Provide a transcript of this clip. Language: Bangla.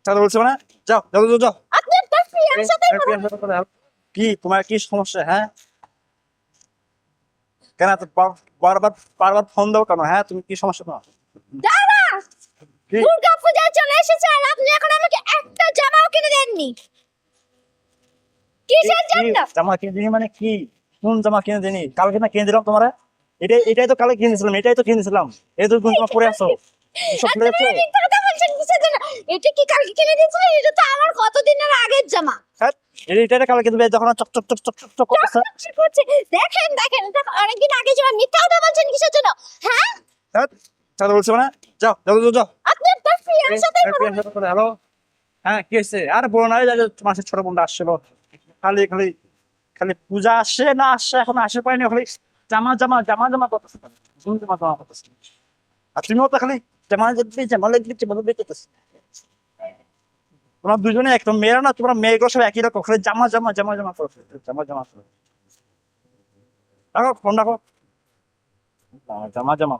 কথা বলছো না, যাও যাও যাও যাও। আপনি একটা ফ্রেন্ড সাথে কি তোমার কি সমস্যা? হ্যাঁ, কেন এত বারবার বারবার ফোন দাও কেন? হ্যাঁ, তুমি কি সমস্যা তোমার? দাদা কি দুর্গা পূজায় চলে এসেছে আর আপনি এখন আমাকে একটা জামাও কিনে দেননি কিসের কি জন্য? জামা কিনে দিনি মানে কি? কোন জামা কিনে দিনি? কালকে না কিনে দিলাম তোমারে। এটাই তো কালকে কিনে দিয়েছিলাম, এটাই তো কিনে দিয়েছিলাম। এই তো তুমি তোমার পরে আসো, সব এত পরে আছো। বড় মিথ্যা কথা বলছেন কিসের জন্য? এটা কি কালকে কিনে দিয়েছিলেন? এটা তো আমার কতদিনের আগের জামা। হ্যাঁ, এটা কালকে তুমি যখন চক চক চক চক চক চক করতেছে। চকচক করছে। দেখেন দেখেন এটা অনেকদিন আগে জামা। মিথ্যা কথা বলছেন কিসের জন্য? হ্যাঁ, হ্যাঁ, কথা বলছো না, যাও যাও যাও যাও। আপনি একটা ফ্রেন্ড সাথে হ্যালো, হ্যাঁ কি হয়েছে? আর বলো না, এই যে তোমার সে ছোট বোনটা আসছিল, খালি খালি খালি পূজা আসে না আসে, এখন আসে পাইনি, খালি জামা জামা জামা জামা করতেছে, জামা জামা করতেছে। আর তুমিও তো খালি জামা দেখবি, জামা দেখবি, জামা দেখবি করতেছে। তোমরা দুজনে একদম মেয়েরা না, তোমরা মেয়েগুলো সব একই রকম, খালি জামা জামা জামা জামা করছে, জামা জামা করছে। রাখো ফোন রাখো, জামা জামা।